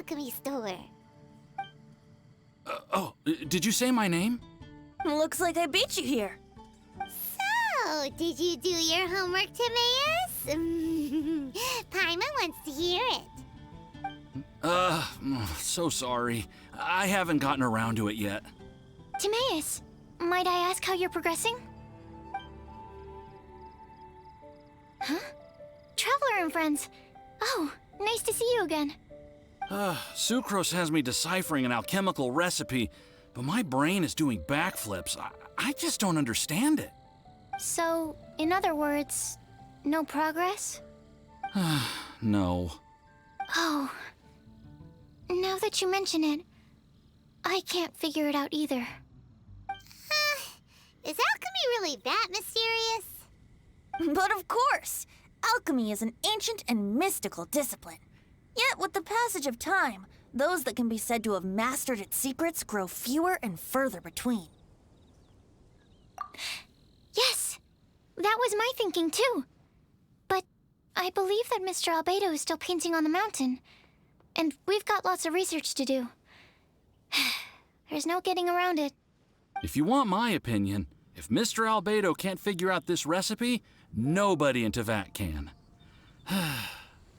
alchemy store. Did you say my name? Looks like I beat you here. So, did you do your homework, Timaeus? Paimon wants to hear it. So sorry. I haven't gotten around to it yet. Timaeus, might I ask how you're progressing? Huh? Traveler and friends. Oh, nice to see you again. Sucrose has me deciphering an alchemical recipe, but my brain is doing backflips. I just don't understand it. So, in other words, no progress? No. Oh. Now that you mention it, I can't figure it out either. Is alchemy really that mysterious? But of course! Alchemy is an ancient and mystical discipline. Yet, with the passage of time, those that can be said to have mastered its secrets grow fewer and further between. Yes! That was my thinking too. But I believe that Mr. Albedo is still painting on the mountain. And we've got lots of research to do. There's no getting around it. If you want my opinion, if Mr. Albedo can't figure out this recipe, nobody in Teyvat can.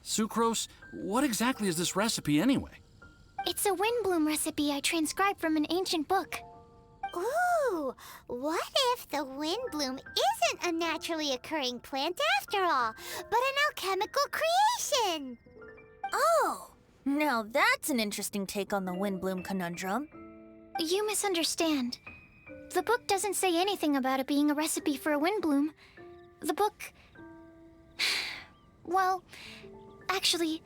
Sucrose, what exactly is this recipe anyway? It's a Windbloom recipe I transcribed from an ancient book. Ooh, what if the Windbloom isn't a naturally occurring plant after all, but an alchemical creation? Oh! Now that's an interesting take on the Windbloom conundrum. You misunderstand. The book doesn't say anything about it being a recipe for a Windbloom. The book... Well, actually,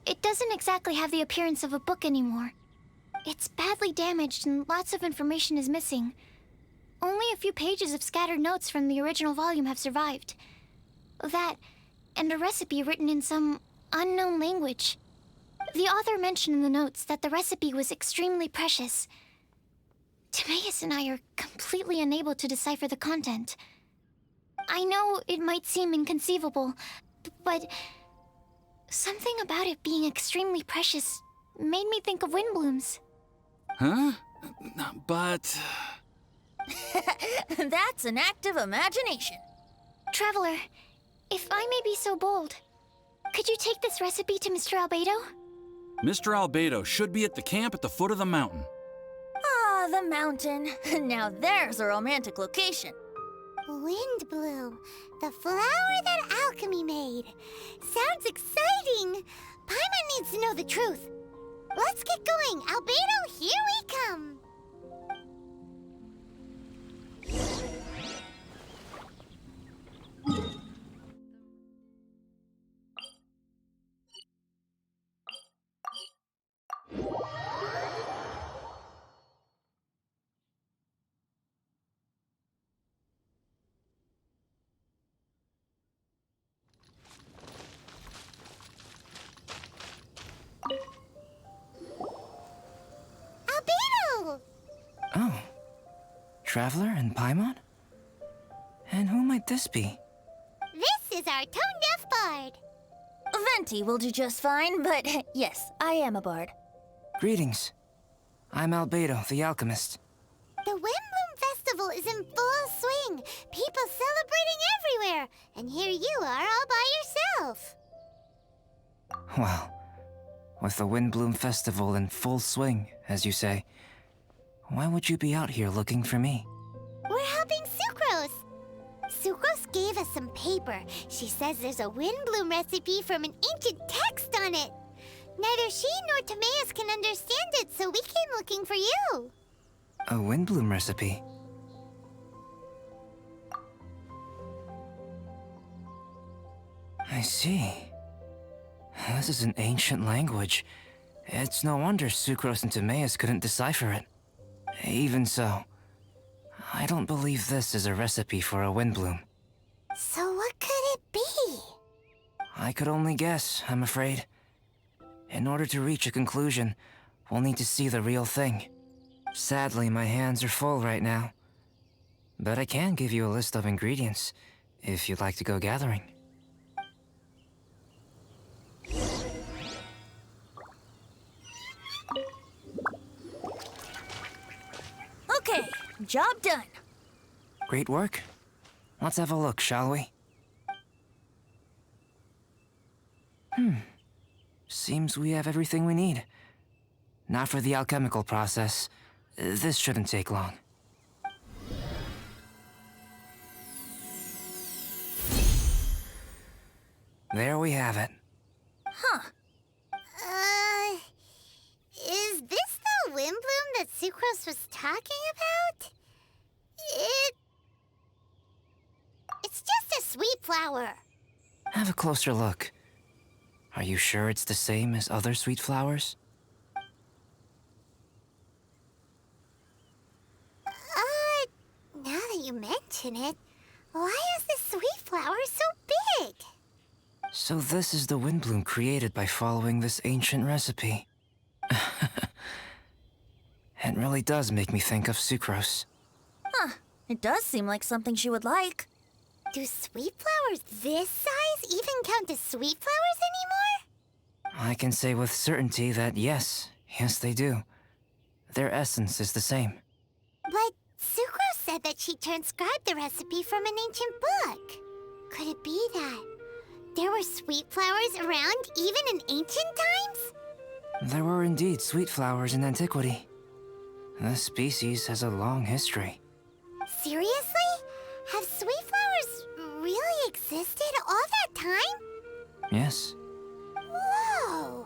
it doesn't exactly have the appearance of a book anymore. It's badly damaged and lots of information is missing. Only a few pages of scattered notes from the original volume have survived. That, and a recipe written in some unknown language. The author mentioned in the notes that the recipe was extremely precious. Timaeus and I are completely unable to decipher the content. I know it might seem inconceivable, but something about it being extremely precious made me think of Windblooms. Huh? But... That's an active imagination. Traveler, if I may be so bold, could you take this recipe to Mr. Albedo? Mr. Albedo should be at the camp at the foot of the mountain. Ah, the mountain. Now there's a romantic location. Windbloom, the flower that alchemy made. Sounds exciting. Paimon needs to know the truth. Let's get going. Albedo, here we come. Albedo! Oh. Traveler and Paimon? And who might this be? This is our tone-deaf bard. Venti will do just fine, but yes, I am a bard. Greetings. I'm Albedo, the alchemist. The Windbloom Festival is in full swing. People celebrating everywhere. And here you are all by yourself. Well, with the Windbloom Festival in full swing, as you say, why would you be out here looking for me? We're helping Sucrose. Sucrose gave us some paper. She says there's a Windbloom recipe from an ancient text on it. Neither she nor Timaeus can understand it, so we came looking for you. A Windbloom recipe? I see. This is an ancient language. It's no wonder Sucrose and Timaeus couldn't decipher it. Even so, I don't believe this is a recipe for a Windbloom. So what could it be? I could only guess, I'm afraid. In order to reach a conclusion, we'll need to see the real thing. Sadly, my hands are full right now. But I can give you a list of ingredients, if you'd like to go gathering. Job done. Great work. Let's have a look, shall we? Seems we have everything we need. Not for the alchemical process. This shouldn't take long. There we have it. Is this the Windbloom that Sucrose was talking about? It's just a sweet flower. Have a closer look. Are you sure it's the same as other sweet flowers? Now that you mention it, why is this sweet flower so big? So this is the Windbloom created by following this ancient recipe. It really does make me think of Sucrose. It does seem like something she would like. Do sweet flowers this size even count as sweet flowers anymore? I can say with certainty that yes, they do. Their essence is the same. But Sucrose said that she transcribed the recipe from an ancient book. Could it be that there were sweet flowers around even in ancient times? There were indeed sweet flowers in antiquity. This species has a long history. Seriously? Have sweet flowers really existed all that time? Yes. Whoa!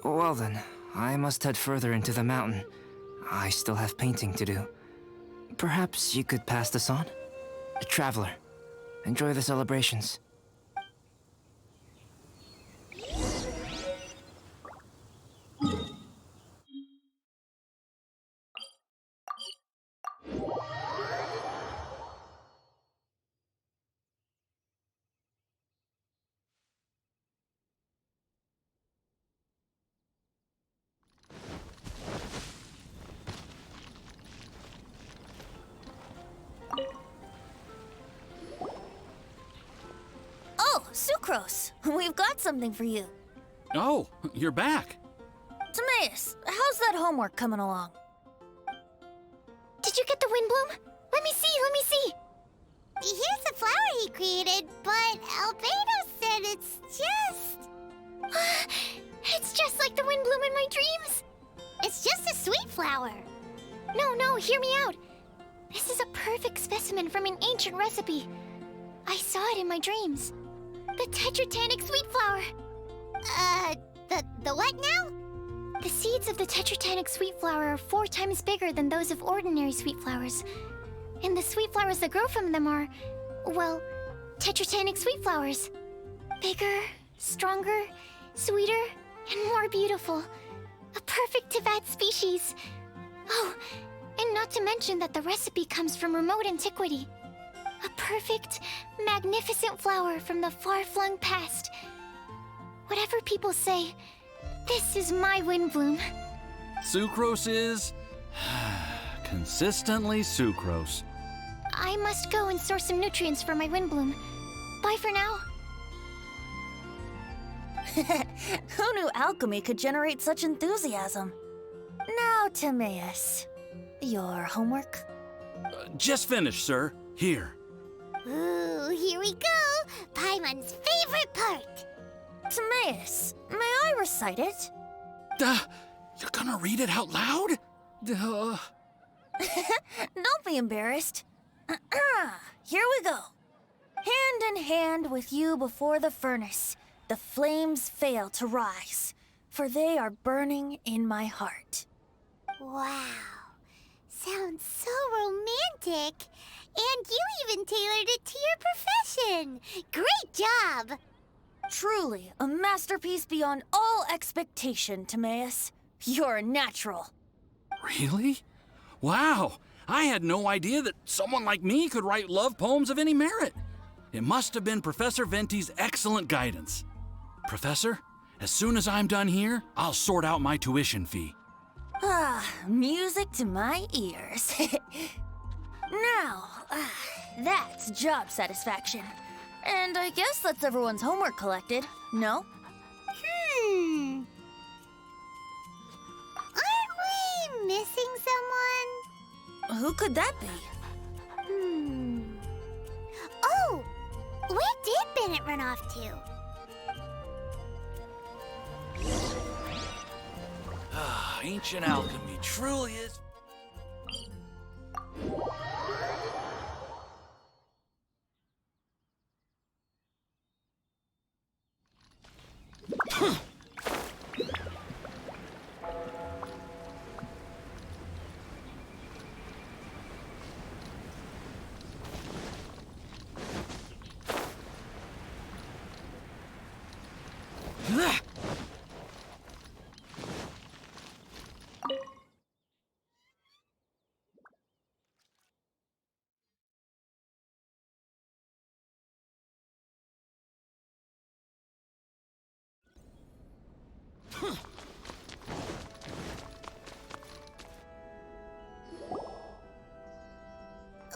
Well then, I must head further into the mountain. I still have painting to do. Perhaps you could pass this on? Traveler, enjoy the celebrations. Sucrose, we've got something for you. Oh, you're back. Timaeus, how's that homework coming along? Did you get the Windbloom? Let me see. Here's the flower he created, but Albedo said it's just... It's just like the Windbloom in my dreams. It's just a sweet flower. No, hear me out. This is a perfect specimen from an ancient recipe. I saw it in my dreams. The tetratanic sweet flower. The what now? The seeds of the tetratanic sweet flower are 4 times bigger than those of ordinary sweet flowers. And the sweet flowers that grow from them are, well, tetratanic sweet flowers. Bigger, stronger, sweeter, and more beautiful. A perfect Tivat species. Oh, and not to mention that the recipe comes from remote antiquity. A perfect, magnificent flower from the far-flung past. Whatever people say, this is my Windbloom. Sucrose is... consistently Sucrose. I must go and source some nutrients for my Windbloom. Bye for now. Who knew alchemy could generate such enthusiasm? Now, Timaeus, your homework? Just finished, sir. Here. Ooh, here we go! Paimon's favorite part! Timaeus, may I recite it? You're gonna read it out loud? Don't be embarrassed. Here we go. Hand in hand with you before the furnace, the flames fail to rise, for they are burning in my heart. Wow. Sounds so romantic. And you even tailored it to your profession. Great job! Truly, a masterpiece beyond all expectation, Timaeus. You're a natural. Really? Wow! I had no idea that someone like me could write love poems of any merit. It must have been Professor Venti's excellent guidance. Professor, as soon as I'm done here, I'll sort out my tuition fee. Music to my ears. Now, that's job satisfaction. And I guess that's everyone's homework collected, no? Aren't we Who could that be? Oh! Where did Bennett run off to? Ancient alchemy truly is...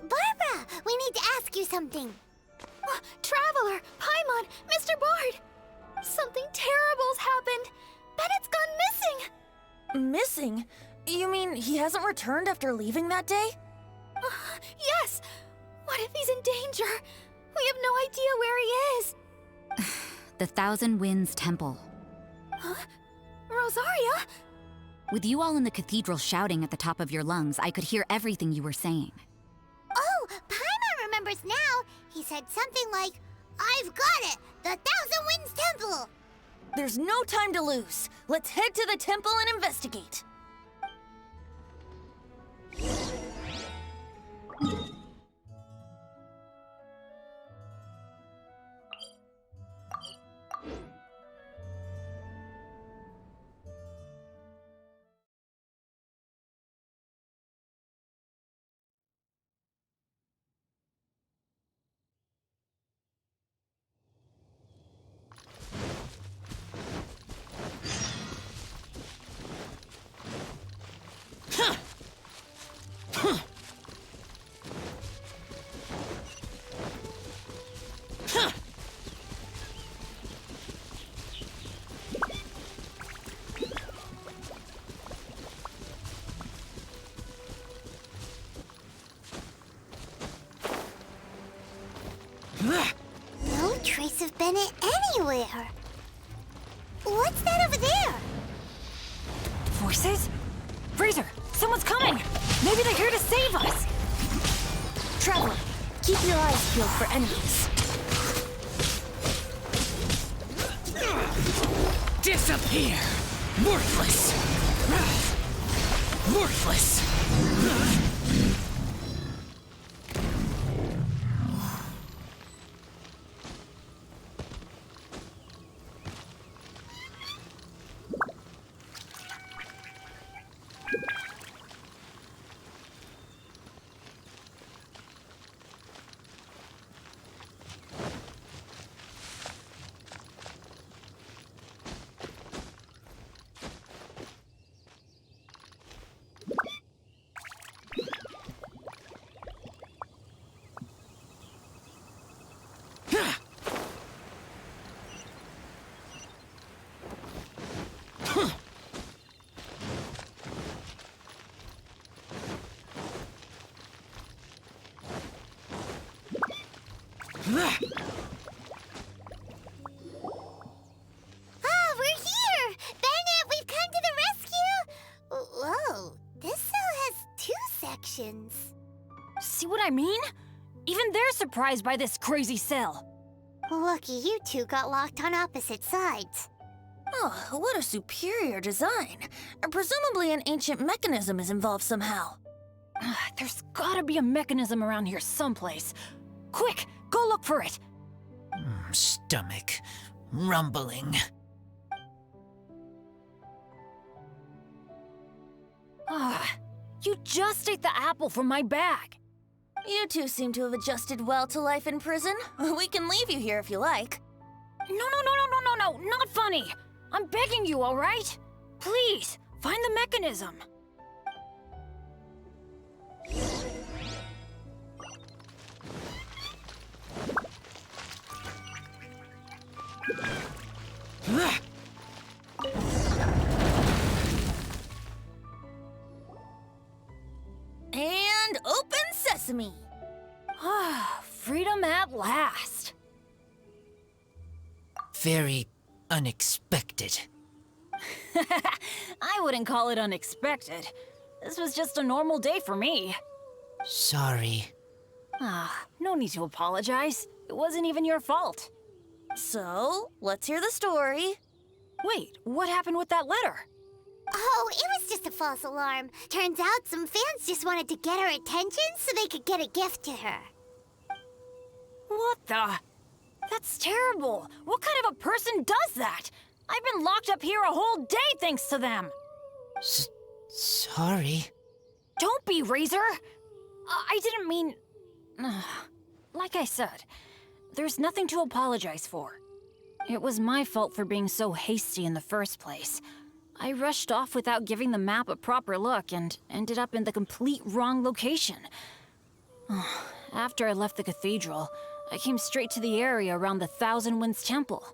Barbara, we need to ask you something. Traveler, Paimon, Mr. Bard! Something terrible's happened! Bennett's gone missing! Missing? You mean he hasn't returned after leaving that day? Yes! What if he's in danger? We have no idea where he is! The Thousand Winds Temple. Huh? Rosaria? With you all in the cathedral shouting at the top of your lungs, I could hear everything you were saying. Oh, Paimon remembers now. He said something like, "I've got it! The Thousand Winds Temple!" There's no time to lose. Let's head to the temple and investigate. No trace of Bennett anywhere. What's that over there? Forces? Fraser, someone's coming! Maybe they're here to save us! Traveler, keep your eyes peeled for enemies. Disappear! Worthless! Worthless! Ah, we're here! Bennett, we've come to the rescue! Whoa, this cell has 2 sections. See what I mean? Even they're surprised by this crazy cell. Lucky you two got locked on opposite sides. Oh, what a superior design. Presumably an ancient mechanism is involved somehow. There's gotta be a mechanism around here someplace. Quick, go look for it. Stomach rumbling. You just ate the apple from my bag. You two seem to have adjusted well to life in prison. We can leave you here if you like. No, not funny. I'm begging you, all right? Please, find the mechanism. And very unexpected. I wouldn't call it unexpected. This was just a normal day for me. Sorry. No need to apologize. It wasn't even your fault. So, let's hear the story. Wait, what happened with that letter? Oh, it was just a false alarm. Turns out some fans just wanted to get her attention so they could get a gift to her. What the? That's terrible. What kind of a person does that? I've been locked up here a whole day thanks to them. Sorry. Don't be, Razor. I didn't mean... Like I said, there's nothing to apologize for. It was my fault for being so hasty in the first place. I rushed off without giving the map a proper look and ended up in the complete wrong location. After I left the cathedral, I came straight to the area around the Thousand Winds Temple.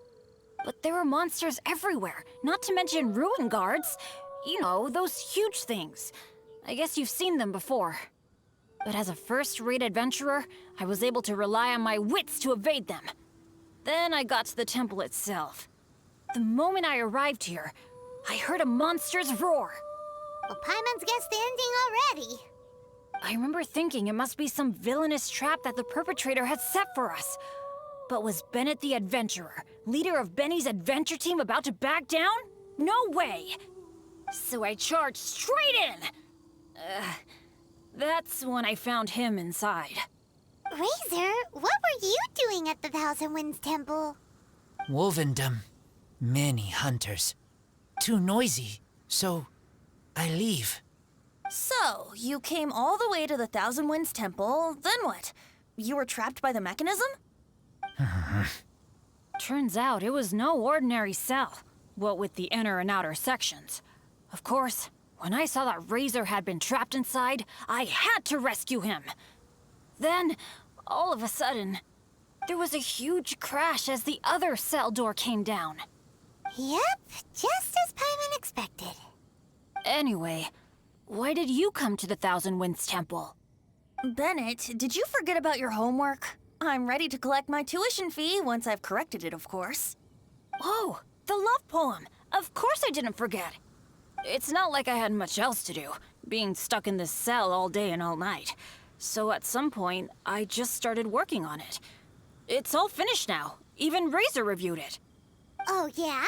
But there were monsters everywhere, not to mention ruin guards. You know, those huge things. I guess you've seen them before. But as a first-rate adventurer, I was able to rely on my wits to evade them. Then I got to the temple itself. The moment I arrived here, I heard a monster's roar. Well, Paimon's guessed the ending already. I remember thinking it must be some villainous trap that the perpetrator had set for us. But was Bennett the adventurer, leader of Benny's adventure team, about to back down? No way! So I charged straight in! That's when I found him inside. Razor, what were you doing at the Thousand Winds Temple? Wovendom. Many hunters. Too noisy, so I leave. So, you came all the way to the Thousand Winds Temple, then what? You were trapped by the mechanism? Turns out it was no ordinary cell, what with the inner and outer sections. Of course, when I saw that Razor had been trapped inside, I had to rescue him. Then, all of a sudden, there was a huge crash as the other cell door came down. Yep, just as Paimon expected. Anyway, why did you come to the Thousand Winds Temple? Bennett, did you forget about your homework? I'm ready to collect my tuition fee once I've corrected it, of course. Oh, the love poem! Of course I didn't forget! It's not like I had much else to do, being stuck in this cell all day and all night. So at some point, I just started working on it. It's all finished now. Even Razor reviewed it. Oh, yeah?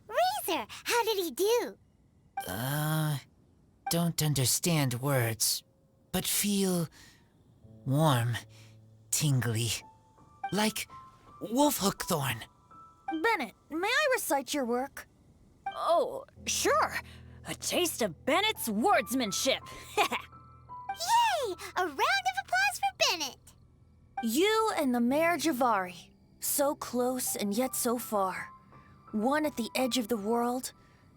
Razor, how did he do? Don't understand words, but feel warm, tingly, like wolfhook thorn. Bennett, may I recite your work? Oh, sure. A taste of Bennett's wordsmanship. Yay! A round of applause for Bennett! You and the Mare Javari, so close and yet so far. One at the edge of the world,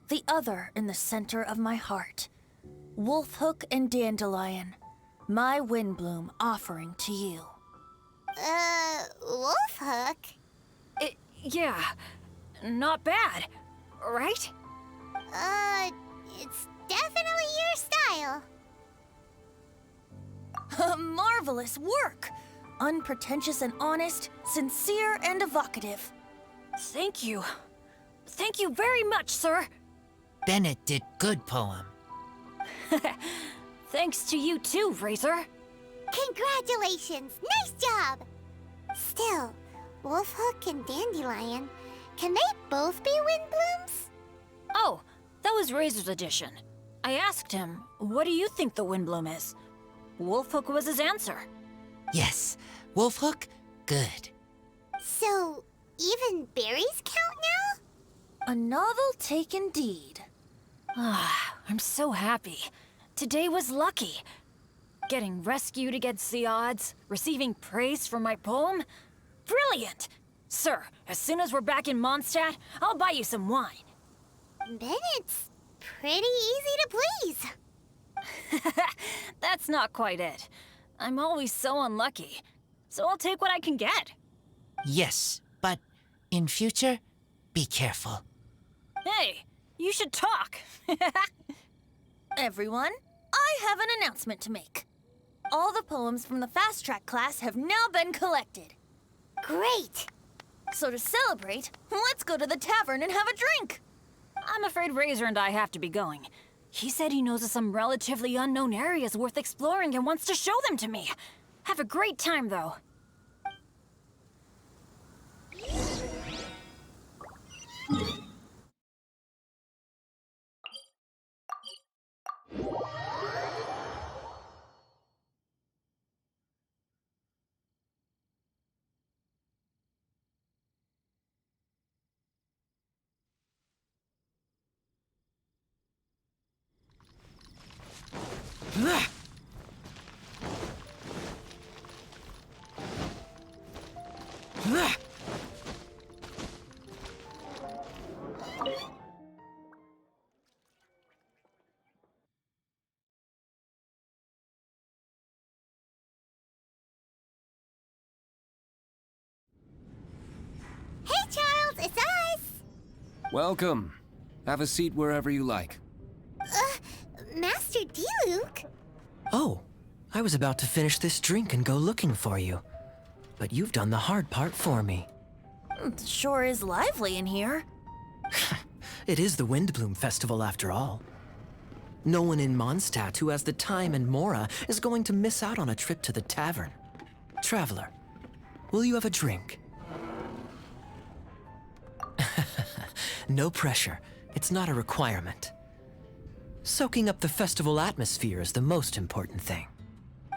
the other in the center of my heart. Wolfhook and Dandelion, my Windbloom offering to you. Wolfhook? Yeah, not bad, right? It's definitely your style. Marvelous work! Unpretentious and honest, sincere and evocative. Thank you. Thank you very much, sir. Bennett did good poem. Thanks to you too, Razor. Congratulations! Nice job! Still, Wolfhook and Dandelion, can they both be Windblooms? Oh, that was Razor's addition. I asked him, what do you think the Windbloom is? Wolfhook was his answer. Yes, wolfhook, good. So, even berries count now? A novel take indeed. I'm so happy. Today was lucky. Getting rescued against the odds, receiving praise for my poem. Brilliant! Sir, as soon as we're back in Mondstadt, I'll buy you some wine. Bennett's pretty easy to please. That's not quite it. I'm always so unlucky, so I'll take what I can get. Yes, but in future, be careful. Hey, you should talk. Everyone, I have an announcement to make. All the poems from the Fast Track class have now been collected. Great! So to celebrate, let's go to the tavern and have a drink. I'm afraid Razor and I have to be going. He said he knows of some relatively unknown areas worth exploring and wants to show them to me. Have a great time, though. Hey, Charles, it's us! Welcome. Have a seat wherever you like. Master D-Luke? Oh, I was about to finish this drink and go looking for you. But you've done the hard part for me. It sure is lively in here. It is the Windbloom Festival after all. No one in Mondstadt who has the time and mora is going to miss out on a trip to the tavern. Traveler, will you have a drink? No pressure. It's not a requirement. Soaking up the festival atmosphere is the most important thing.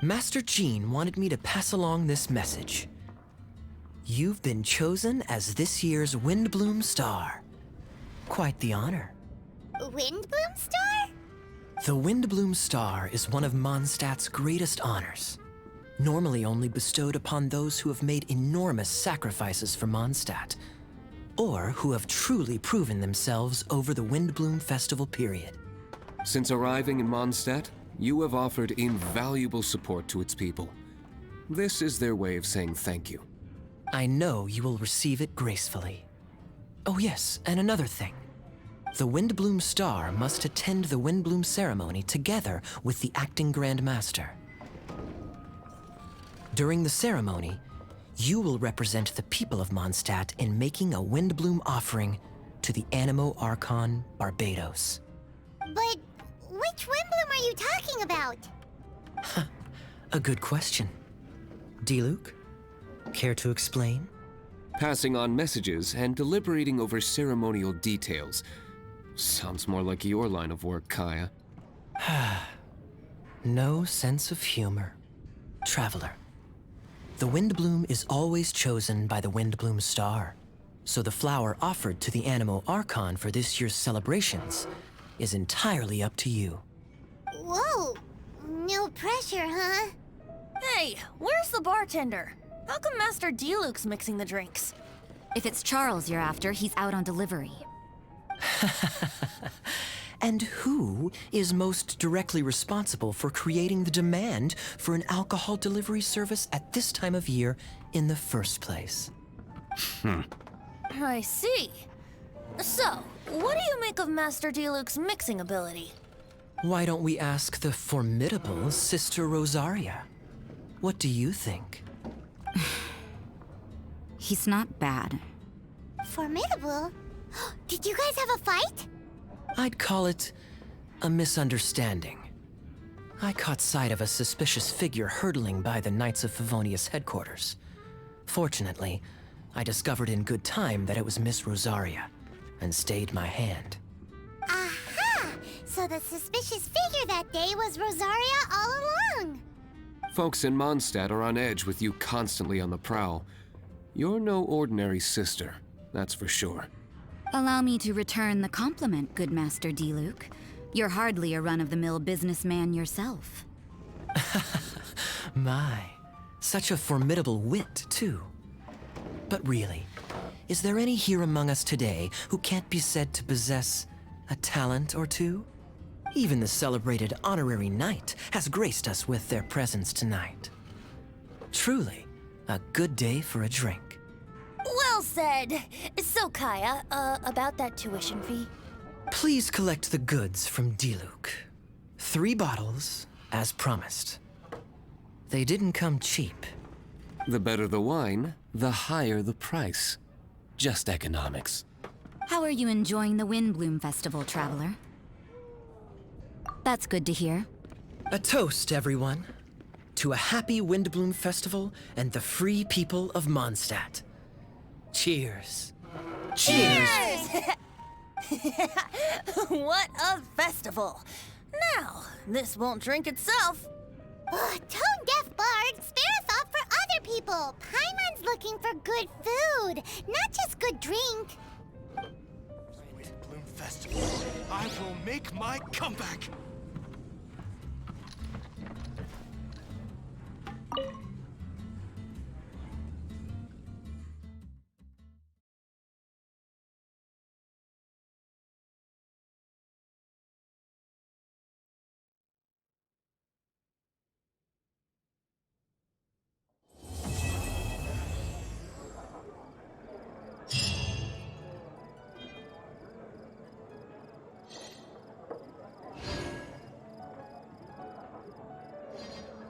Master Jean wanted me to pass along this message. You've been chosen as this year's Windbloom Star. Quite the honor. Windbloom Star? The Windbloom Star is one of Mondstadt's greatest honors. Normally only bestowed upon those who have made enormous sacrifices for Mondstadt, or who have truly proven themselves over the Windbloom Festival period. Since arriving in Mondstadt, you have offered invaluable support to its people. This is their way of saying thank you. I know you will receive it gracefully. Oh yes, and another thing. The Windbloom Star must attend the Windbloom ceremony together with the acting Grand Master. During the ceremony, you will represent the people of Mondstadt in making a Windbloom offering to the Animo Archon Barbados. But which Windbloom are you talking about? A good question. D-Luke, care to explain? Passing on messages and deliberating over ceremonial details. Sounds more like your line of work, Kaya. No sense of humor. Traveler, the Windbloom is always chosen by the Windbloom Star, so the flower offered to the Animo Archon for this year's celebrations is entirely up to you. Whoa! No pressure, huh? Hey, where's the bartender? How come Master D-Luke's mixing the drinks? If it's Charles you're after, he's out on delivery. And who is most directly responsible for creating the demand for an alcohol delivery service at this time of year in the first place? I see. So, what do you make of Master D-Luke's mixing ability? Why don't we ask the formidable Sister Rosaria? What do you think? He's not bad. Formidable? Did you guys have a fight? I'd call it a misunderstanding. I caught sight of a suspicious figure hurtling by the Knights of Favonius headquarters. Fortunately, I discovered in good time that it was Miss Rosaria, and stayed my hand. Aha! So the suspicious figure that day was Rosaria all along! Folks in Mondstadt are on edge with you constantly on the prowl. You're no ordinary sister, that's for sure. Allow me to return the compliment, good Master D-Luke. You're hardly a run-of-the-mill businessman yourself. My, such a formidable wit, too. But really, is there any here among us today who can't be said to possess a talent or two? Even the celebrated honorary knight has graced us with their presence tonight. Truly, a good day for a drink. Well said. So, Kaya, about that tuition fee? Please collect the goods from D-Luke. 3 bottles, as promised. They didn't come cheap. The better the wine, the higher the price. just economics. How are you enjoying the Windbloom Festival, traveler? That's good to hear. A toast, everyone, to a happy Windbloom Festival and the free people of Mondstadt. Cheers. Cheers! What a festival! Now, this won't drink itself. Tone-deaf bard, spare us off for other people. Paimon's looking for good food, not just good drink. Windbloom Festival. I will make my comeback.